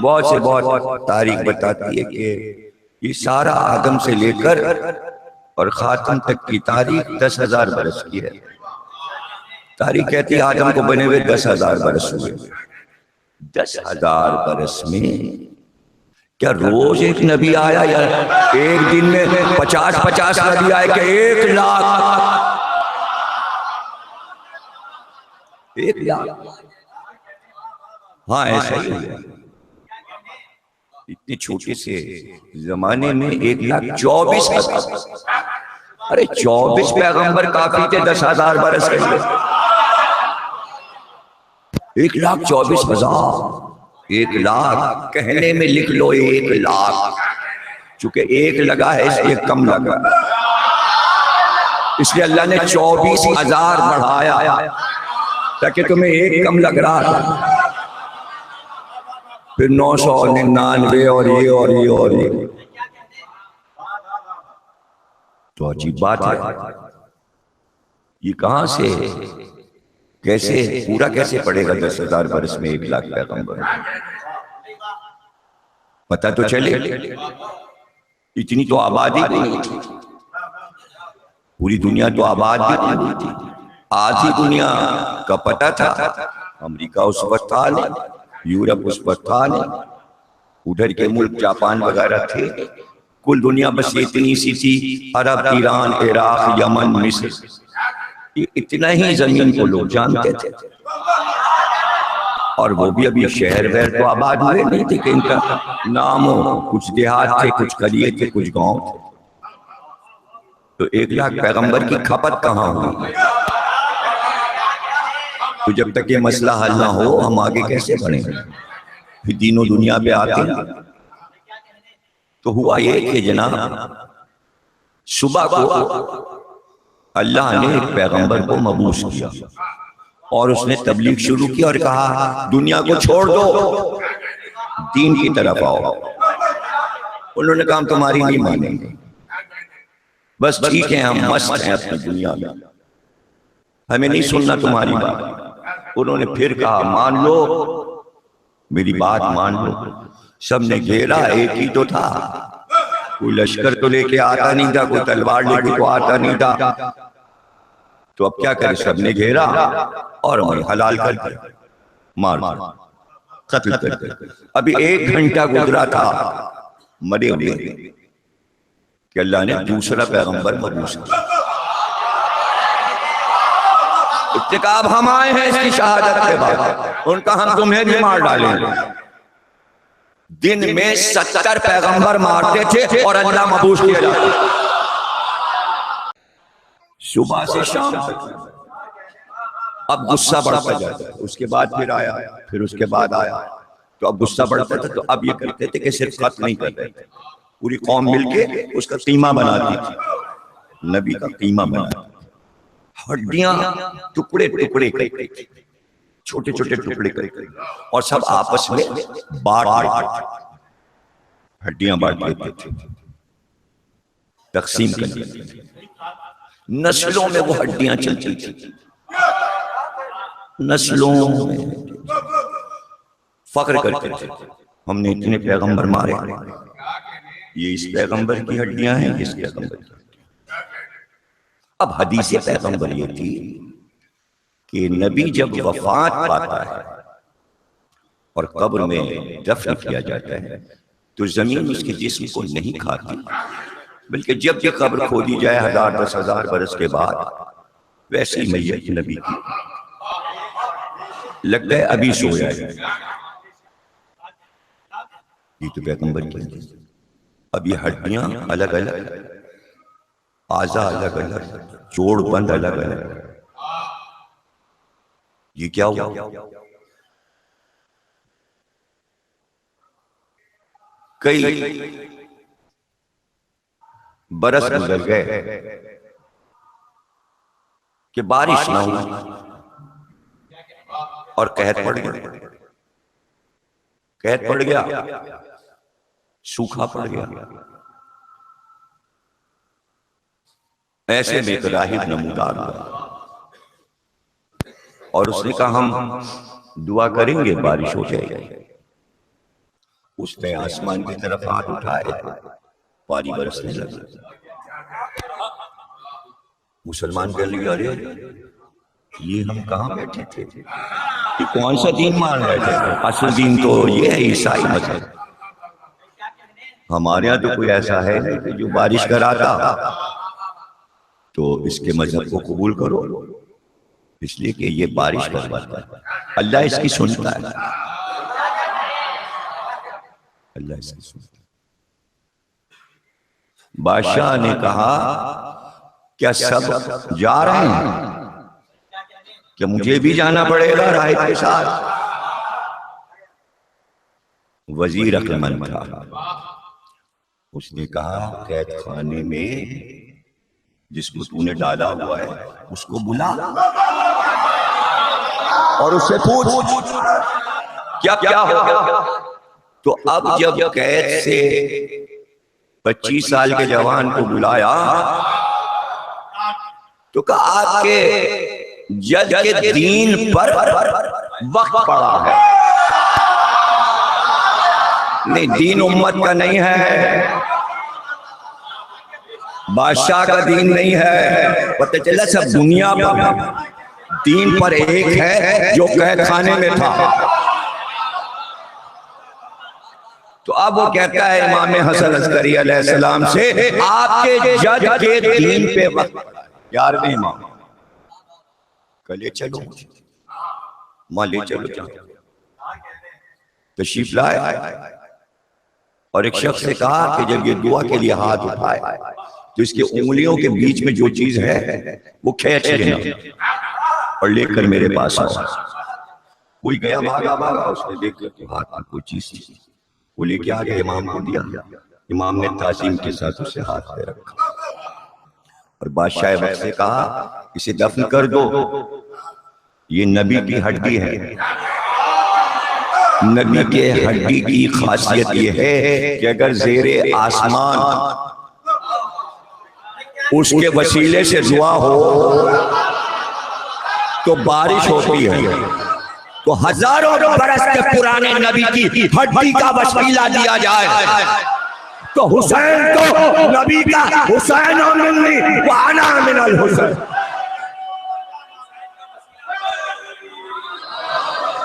بہت سے بہت تاریخ بتاتی ہے کہ یہ سارا آدم سے لے کر اور خاتم تک کی تاریخ 10,000 برس کی ہے. تاریخ کہتی ہے آدم کو بنے ہوئے 10,000 برس ہوئے. 10,000 برس میں کیا روز ایک نبی آیا یا ایک دن میں 50 نبی آئے کہ 1,00,000؟ 1,00,000. ہاں ایسا ہی ہے. اتنے چھوٹے سے زمانے میں 1,24,000. ارے 24 پیغمبر کافی تھے 10,000 برس کے لیے. 1,24,000. 1,00,000 کہنے میں لکھ لو 1,00,000. چونکہ ایک لگا ہے اس لیے کم لگا, اس لیے اللہ نے 24,000 بڑھایا تاکہ تمہیں ایک کم لگ رہا تھا. پھر 999 اور یہ اور یہ اور یہ. تو عجیب بات ہے, یہ کہاں سے کیسے پورا کیسے پڑے گا 10,000 برس میں 1,00,000 پیغمبر؟ پتہ تو چلے. اتنی تو آبادی نہیں تھی, پوری دنیا تو آباد بھی نہیں تھی. آدھی دنیا کا پتہ تھا, امریکہ اس وقت تھا نہیں, یورپ اس وقت تھا نہیں, ادھر کے ملک جاپان وغیرہ تھے. کل دنیا بس اتنی سی تھی, عرب, ایران, عراق, یمن, مصر. اتنا ہی زمین کو لوگ جانتے تھے, اور وہ بھی ابھی شہر وہر تو آباد ہوئے نہیں تھے کہ ان کا نام ہو. کچھ دیہات تھے, کچھ قریے تھے, کچھ گاؤں تھے. تو 1,00,000 پیغمبر کی کھپت کہاں ہوئی؟ تو جب تک یہ مسئلہ حل نہ ہو ہم آگے کیسے بڑھیں؟ پھر دین و دنیا پہ آتے ہیں. تو ہوا یہ کہ جناب صبح کو اللہ نے ایک پیغمبر کو مبعوث کیا اور اس نے تبلیغ شروع کی اور کہا دنیا کو چھوڑ دو, دین کی طرف آؤ. انہوں نے کہا ہم تمہاری نہیں مانیں گے, بس ٹھیک ہے ہم مست ہیں اپنی دنیا میں, ہمیں نہیں سننا تمہاری بات. انہوں نے پھر کہا مان لو, میری بات مان لو. سب نے گھیرا, ایک ہی تو تھا, کوئی لشکر تو لے کے آتا نہیں تھا, کوئی تلوار لے کے تو آتا نہیں تھا. تو اب کیا کرے, سب نے گھیرا اور ہمیں حلال کر دیا, مار قتل کر دیا. ابھی 1 گھنٹہ گزرا تھا مرے ہوئے کہ اللہ نے دوسرا پیغمبر مبعوث کیا. اب ہم آئے ہیں اس کی شہادت کے بعد, ان کا ہم تمہیں بھی مار ڈالیں گے. دن میں 70 پیغمبر مارتے تھے اور اللہ مبعوث کیا جاتا تھا صبح سے شام تک. اب غصہ بڑھتا جاتا ہے, اس کے بعد پھر آیا, پھر اس کے بعد آیا, تو اب غصہ بڑھتا تھا. تو اب یہ کرتے تھے کہ صرف قتل نہیں کرتے تھے, پوری قوم مل کے اس کا قیمہ بناتی تھی, نبی کا قیمہ بناتی. ہڈیاں ٹکڑے ٹکڑے کرتے تھے, چھوٹے چھوٹے ٹکڑے کرتے, اور سب آپس میں بانٹ ہڈیاں بانٹ لیتے تھے, تقسیم کر لیتے تھے. نسلوں میں وہ ہڈیاں چلتی تھی, نسلوں میں فخر کرتے تھے ہم نے اتنے پیغمبر مارے, یہ اس پیغمبر کی ہڈیاں ہیں, اس پیغمبر کی. اب حدیث پیغمبر یہ تھی کہ نبی جب وفات پاتا ہے اور قبر میں دفن کیا جاتا ہے تو زمین اس کے جسم کو نہیں کھاتی, بلکہ جب یہ قبر کھودی جائے 10,000 برس کے بعد ویسی میت نبی کی لگتا ہے ابھی سویا ہے. یہ تو پیغمبر کی. اب یہ ہڈیاں الگ الگ, اعضاء الگ الگ, جوڑ بند الگ الگ, یہ کیا ہوا؟ کئی برس گزر گئے کہ بارش نہ ہوئی اور قحط پڑ گیا, قحط پڑ گیا, سوکھا پڑ گیا. ایسے میں ایک راہب نمودار ہوا اور اس نے کہا ہم دعا کریں گے بارش ہو جائے گی. اس نے آسمان کی طرف ہاتھ اٹھائے، پانی برسنے لگا۔ مسلمان کہنے لگے ارے یہ ہم کہاں بیٹھے تھے، یہ کون سا دین مان رہے تھے؟ اصل دین تو یہ ہے عیسائی مذہب۔ ہمارے یہاں تو کوئی ایسا ہے نہیں کہ جو بارش کراتا، تو اس کے مذہب کو قبول کرو، اس لیے کہ یہ بارش کرواتا ہے، اللہ اس کی سنتا ہے، اللہ اس کی سنتا ہے۔ بادشاہ نے کہا کیا سب جا رہے ہیں؟ کہ مجھے بھی جانا پڑے گا راہب کے ساتھ؟ وزیر عقلمند تھا، اس نے کہا قید خانے میں جس کو تو نے ڈالا ہوا ہے اس کو بلا اور اس سے پوچھ کیا کیا ہو۔ تو اب جب قید سے 25 سال کے جوان کو بلایا تو کہا آپ کے جج کے دین پر وقت پڑا ہے۔ نہیں، دین امت کا نہیں ہے، بادشاہ کا دین نہیں ہے، پتہ چلا سب دنیا پر دین پر ایک ہے جو قید خانے میں تھا۔ تو اب وہ کہتا ہے امام حسن عسکری علیہ السلام سے آپ کے جج کے دین پہ وقت پڑا ہے۔ یار نہیں امام، کلے چلو ماں لے چلو جاؤ۔ تشریف لائے اور ایک شخص نے کہا کہ جب یہ دعا کے لیے ہاتھ اٹھائے تو اس کے انگلیوں کے بیچ میں جو چیز ہے وہ کھینچ لینا اور لے کر میرے پاس آؤ۔ کوئی گیا بھاگا بھاگا، اس نے دیکھ کر ہاتھ میں کوئی چیز تھی، وہ لے کے آگے امام کو دیا۔ امام نے تعظیم کے ساتھ اسے ہاتھ پہ رکھا اور بادشاہ وقت سے کہا اسے دفن کر دو، یہ نبی کی ہڈی ہے۔ نبی کے ہڈی کی خاصیت یہ ہے کہ اگر زیر آسمان اس کے وسیلے سے دعا ہو تو بارش ہوتی ہے۔ تو ہزاروں برس کے پرانے نبی کی ہڈی کا وسیلہ دیا جائے تو حسین تو نبی کا حسین منی وانا من الحسین،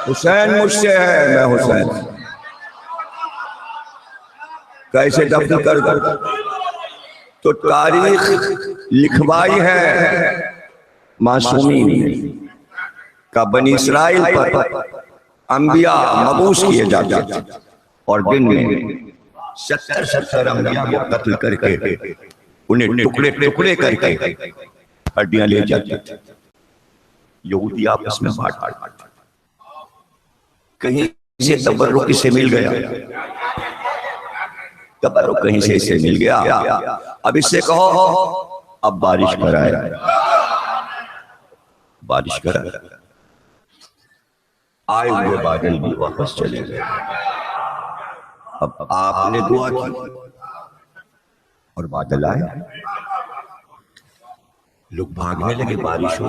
حسین مجھ سے ہے میں حسین، کیسے دفن کر دو؟ تو تاریخ لکھوائی ہے معصومین کا بنی اسرائیل پر انبیاء مبعوث کیے جاتے تھے اور دن میں 70 انبیاء کو قتل کر کے انہیں ٹکڑے ٹکڑے کر کے ہڈیاں لے جاتے تھے، یہودی آپس میں بانٹ بانٹ۔ کہیں سے تبرک اسے مل گیا، تبرک کہیں سے اسے مل گیا، اب اس سے کہو اب بارش کرائے، بارش کرائے۔ آئے ہوئے بادل بھی واپس چلے گئے۔ اب آپ نے دعا کی اور بادل آئے، لوگ بھاگنے لگے بارش ہو۔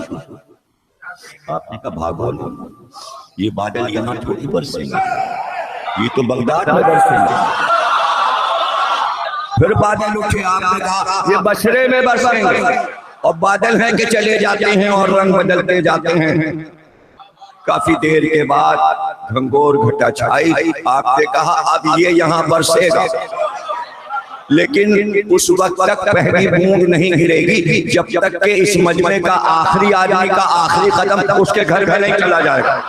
آپ نے کہا بھاگو، یہ بادل یہاں تھوڑی برسیں گے، یہ تو بغداد میں برسیں گے۔ پھر بادل اٹھے، آپ نے کہا یہ بصرے میں برسیں گے، اور بادل ہیں کہ چلے جاتے ہیں اور رنگ بدلتے جاتے ہیں۔ کافی دیر کے بعد گھنگور گھٹا چھائی، آپ نے کہا اب یہ یہاں برسے گا، لیکن اس وقت تک پہلی بوند نہیں گرے گی جب تک کہ اس مجمع کا آخری آدمی کا آخری قدم اس کے گھر میں نہیں چلا جائے گا۔